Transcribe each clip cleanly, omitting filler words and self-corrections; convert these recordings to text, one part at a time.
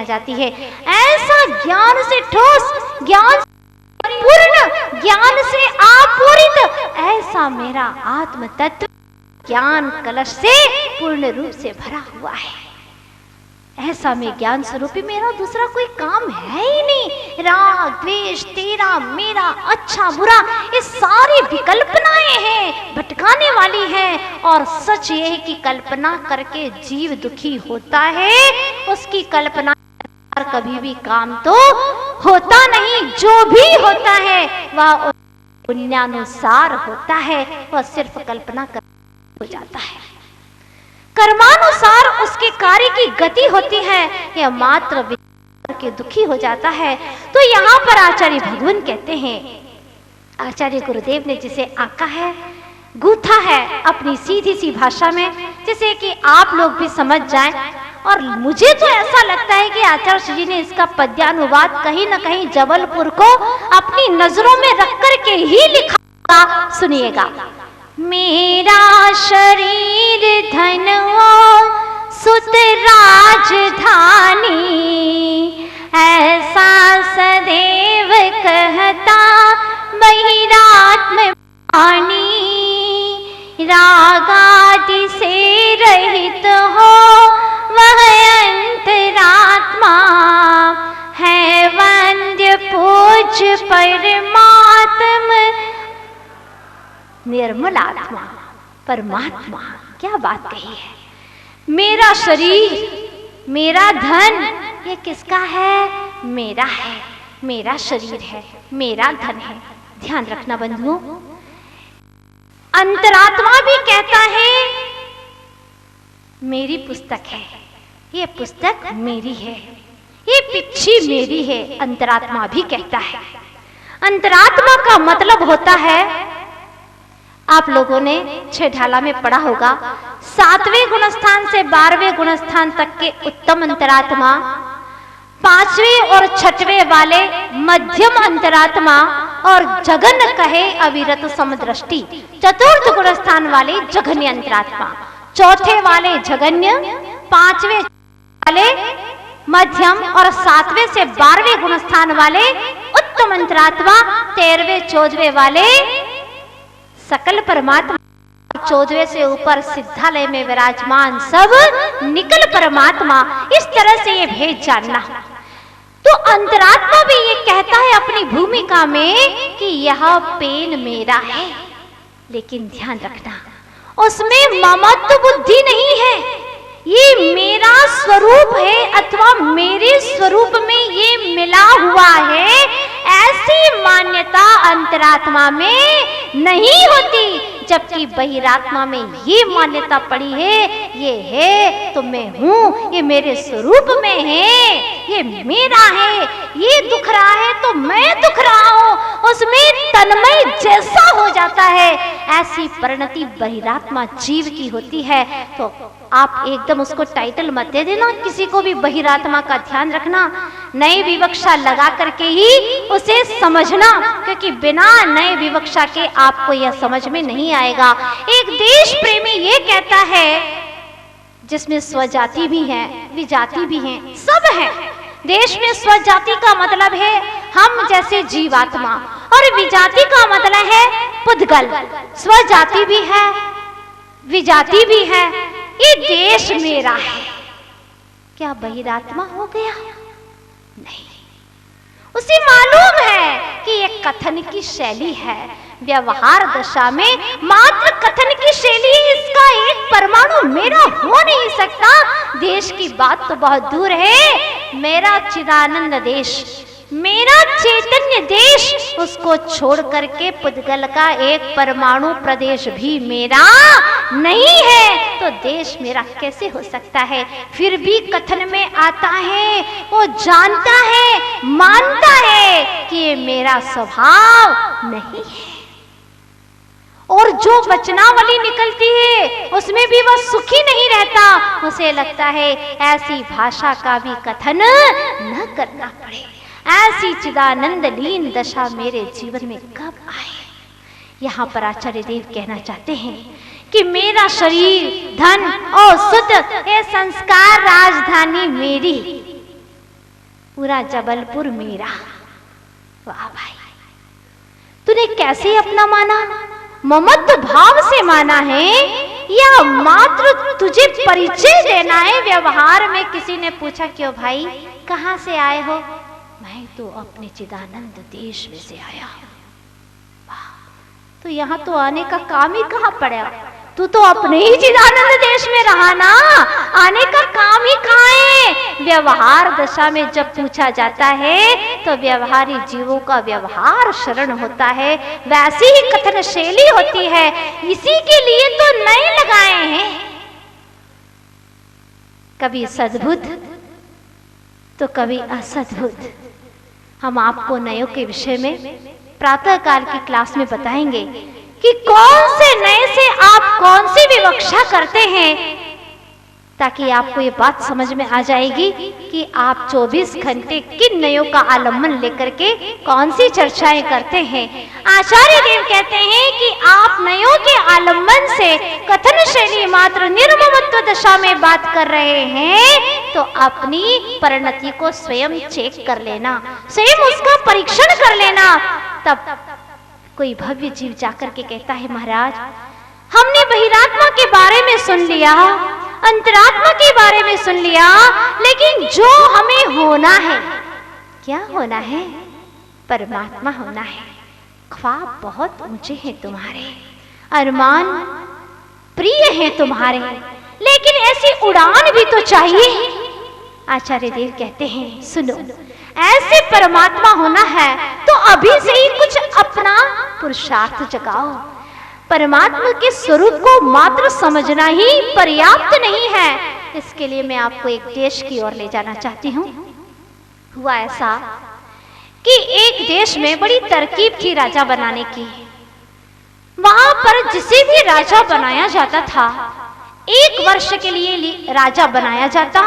जाती है। ऐसा ज्ञान से ठोस, ज्ञान पूर्ण, ज्ञान से आपूरित ऐसा मेरा आत्म तत्व ज्ञान कलश से पूर्ण रूप से भरा हुआ है। ऐसा में ज्ञान स्वरूपी मेरा दूसरा कोई काम है ही नहीं। राग द्वेष तेरा मेरा अच्छा बुरा ये सारी विकल्पनाएं हैं, भटकाने वाली हैं। और सच ये है कि कल्पना करके जीव दुखी होता है, उसकी कल्पना कभी भी काम तो होता नहीं। जो भी होता है वह पुण्यानुसार होता है, वह सिर्फ कल्पना कर हो जाता है। कर्मानुसार उसके कार्य की गति होती है, यह मात्र विचार के दुखी हो जाता है। तो यहाँ पर आचार्य भगवान कहते हैं, आचार्य गुरुदेव ने जिसे आका है, गूथा है अपनी सीधी सी भाषा में, जिसे कि आप लोग भी समझ जाएं। और मुझे तो ऐसा लगता है कि आचार्य जी ने इसका पद्यानुवाद कहीं न कहीं जबलपुर को अपनी नजरों में रख करके ही लिखा। सुनिएगा। मेरा शरीर धन सुत राजधानी, ऐसा सदैव कहता बहिरात्म वाणी। रागादि से रहित हो वह अंतरात्मा, है वंद्य पूज्य परमात्म निर्मल आत्मा, परमात्मा। क्या बात कही है। मेरा शरीर मेरा धन ये किसका है? मेरा है, मेरा शरीर है, मेरा धन है। ध्यान रखना बंधुओं, अंतरात्मा भी कहता है मेरी पुस्तक है, ये पुस्तक मेरी है, ये पिच्छी मेरी है। अंतरात्मा भी कहता है। अंतरात्मा का मतलब होता है, आप लोगों ने 6 ढाला में पढ़ा होगा, 7वें गुणस्थान से 12वें गुणस्थान तक के उत्तम अंतरात्मा, 5वें और 6वें वाले मध्यम अंतरात्मा, और जगन कहे अविरत समदृष्टि 4th गुणस्थान वाले जघन्य अंतरात्मा, 4थे वाले जघन्य, 5वें वाले मध्यम और 7वें से 12वें गुणस्थान वाले उत्तम अंतरात्मा, 13वें 14वें वाले सकल परमात्मा, 14वें से ऊपर सिद्धालय में विराजमान सब निकल परमात्मा। इस तरह से ये भेद जानना। तो अंतरात्मा भी ये कहता है अपनी भूमिका में कि यह पेन मेरा है, लेकिन ध्यान रखना उसमें ममत्व बुद्धि नहीं है। ये मेरा स्वरूप है अथवा मेरे स्वरूप में ये मिला हुआ है, ऐसी मान्यता अंतरात्मा में नहीं होती। जबकि बहिरात्मा में ये मान्यता पड़ी है, ये है तो मैं हूं, ये मेरे स्वरूप में है, ये मेरा है। ये दुख रहा है तो मैं दुख रहा हूं, उसमें तन्मय जैसा हो जाता है। ऐसी परिणति बहिरात्मा जीव की होती है। तो आप एकदम उसको टाइटल मत दे देना किसी को भी बहिरात्मा का। ध्यान रखना, नई विवक्षा लगा करके ही उसे समझना, क्योंकि बिना नए विवक्षा के आपको यह समझ में नहीं आएगा। एक देश प्रेमी ये कहता है, जिसमें स्वजाति भी है विजाति भी है, सब है। देश में स्वजाति का मतलब है हम जैसे जीवात्मा, और विजाति का मतलब है पुद्गल। स्वजाति भी है विजाति भी है। ये देश मेरा है। क्या बहिरात्मा हो गया? नहीं, उसे मालूम है कि ये कथन की शैली है, व्यवहार दशा में मात्र कथन की शैली, इसका एक परमाणु मेरा हो नहीं सकता। देश की बात तो बहुत दूर है। मेरा चिदानंद देश, मेरा चैतन्य देश, उसको छोड़ करके पुद्गल का एक परमाणु प्रदेश भी मेरा नहीं है। तो देश मेरा कैसे हो सकता है? फिर भी कथन में आता है, वो जानता है, मानता है कि ये मेरा स्वभाव नहीं है। और जो वचनावली निकलती है उसमें भी वह सुखी नहीं रहता। उसे लगता है ऐसी भाषा का भी कथन न करना पड़े। ऐसी चिदानंद लीन दशा मेरे जीवन में कब आए? यहाँ पर आचार्य देव कहना चाहते हैं कि मेरा शरीर, धन और सुत, ये संस्कार राजधानी मेरी। पूरा जबलपुर मेरा। वाह भाई, तूने कैसे अपना माना? ममत्व भाव से माना है या मात्र तुझे परिचय देना है? व्यवहार में किसी ने पूछा, क्यों भाई कहाँ से आए हो? मैं तो अपने चिदानंद देश में से आया हूं। तो यहाँ तो आने का काम ही कहाँ पड़ा? तू तो अपने ही चिदानंद देश में रहा ना, आने का काम ही कहाँ है? व्यवहार दशा में जब पूछा जाता है तो व्यवहारी जीवों का व्यवहार शरण होता है, वैसी ही कथन शैली होती है। इसी के लिए तो नए लगाए हैं, कभी सद्भुत तो कभी असद्भुत। हम आपको नयों के विषय में प्रातः काल की क्लास में बताएंगे कि कौन से नए से आप कौन सी विवक्षा करते हैं, ताकि आपको ये बात समझ में आ जाएगी कि आप 24 घंटे किन नयों का आलम्बन लेकर के कौन सी चर्चाएं करते हैं। आचार्य देव कहते हैं कि आप नयों के आलम्बन से कथन शैली मात्र निर्ममत्व दशा में बात कर रहे हैं, तो अपनी परिणति को स्वयं चेक कर लेना, स्वयं उसका परीक्षण कर लेना। तब कोई भव्य जीव जाकर के कहता है, महाराज हमने बहिरात्मा के बारे में सुन लिया, अंतरात्मा के बारे में सुन लिया, लेकिन जो हमें होना है, क्या होना है? परमात्मा होना है। ख्वाब बहुत ऊंचे हैं तुम्हारे, अरमान प्रिय हैं तुम्हारे, लेकिन ऐसी उड़ान भी तो चाहिए। आचार्य देव कहते हैं, सुनो, ऐसे परमात्मा होना है तो अभी से ही कुछ अपना पुरुषार्थ जगाओ। परमात्मा के स्वरूप को मात्र समझना ही पर्याप्त नहीं है। इसके लिए मैं आपको एक देश की ओर ले जाना चाहती हूँ। हुआ ऐसा कि एक देश में बड़ी तरकीब थी राजा बनाने की। वहां पर जिसे भी राजा बनाया जाता था, 1 वर्ष के लिए राजा बनाया जाता,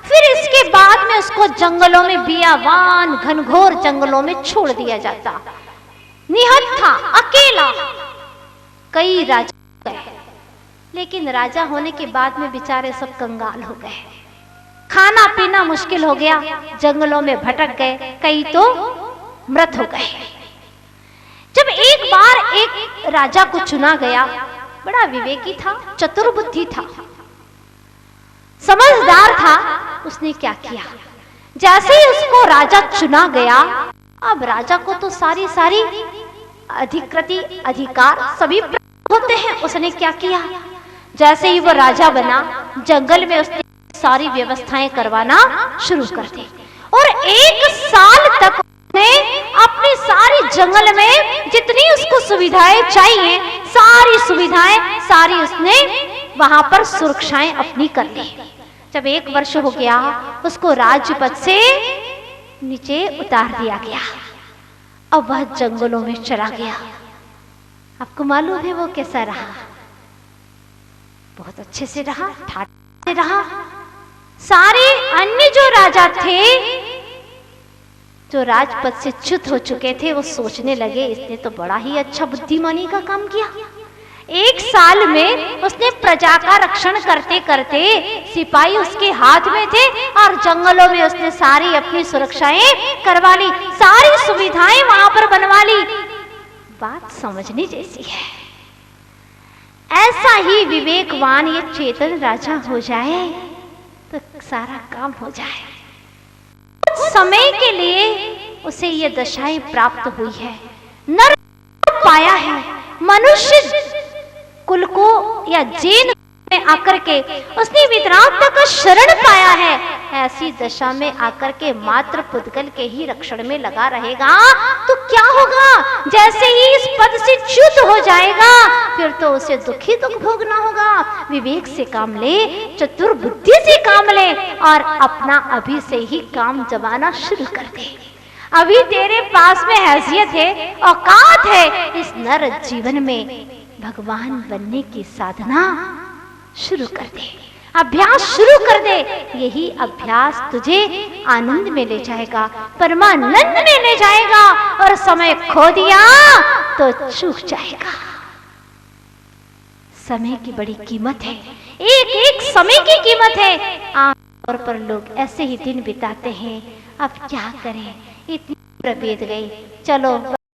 फिर इसके बाद में उसको जंगलों में, बियावान घनघोर जंगलों में छोड़ दिया जाता। निहत्था, अकेला। कई राजा गए, लेकिन राजा होने के बाद में बेचारे सब कंगाल हो गए, खाना पीना मुश्किल हो गया, जंगलों में भटक गए, कई तो मृत हो गए। जब एक बार एक राजा को चुना गया, बड़ा विवेकी था, चतुर बुद्धि था, समझदार था, उसने क्या किया, जैसे ही उसको राजा चुना गया, अब राजा को तो सारी अधिकृति अधिकार सभी होते हैं। उसने क्या किया, जैसे ही वो राजा बना, जंगल में उसने सारी व्यवस्थाएं करवाना शुरू कर दी, और 1 साल तक उसने अपनी सारी जंगल में जितनी उसको सुविधाएं चाहिए, सारी सुविधाएं सारी उसने वहां पर सुरक्षाएं अपनी कर ली। जब 1 वर्ष हो गया, उसको राज्यपद से नीचे उतार दिया गया। अब वह जंगलों में चला गया। आपको मालूम है वो कैसा रहा? बहुत अच्छे से रहा, ठाट से रहा। सारे अन्य जो राजा थे, जो राजपद से च्युत हो चुके थे, वो सोचने लगे इसने तो बड़ा ही अच्छा बुद्धिमानी का काम किया। 1 साल में उसने प्रजा का रक्षण करते करते, सिपाही उसके हाथ में थे और जंगलों में उसने सारी अपनी सुरक्षाएं करवा ली, सारी सुविधाएं वहां पर बनवा ली। बात समझने जैसी है। ऐसा ही विवेकवान ये चेतन राजा हो जाए तो सारा काम हो जाए। कुछ समय के लिए उसे ये दशाएं प्राप्त हुई है, नर पाया है, मनुष्य कुल को या जैन में आकर के उसने वितरागता का शरण पाया है। ऐसी दशा में आकर के मात्र पुद्गल के ही रक्षण में लगा रहेगा तो क्या होगा? जैसे ही इस पद से च्युत हो जाएगा, फिर तो उसे दुखी दुख भोगना होगा। विवेक से काम ले, चतुर बुद्धि से काम ले और अपना अभी से ही काम जमाना शुरू कर दे। अभी तेरे पास में हैसियत है, औकात है, इस नर जीवन में भगवान बनने की साधना शुरू कर दे, अभ्यास शुरू कर दे। यही अभ्यास तुझे आनंद में ले जाएगा, परमानंद में ले जाएगा, और समय खो दिया तो चूक जाएगा। समय की बड़ी कीमत है, एक एक समय की कीमत है। आमतौर पर लोग ऐसे ही दिन बिताते हैं। अब क्या करें, इतनी उम्र बीत गई, चलो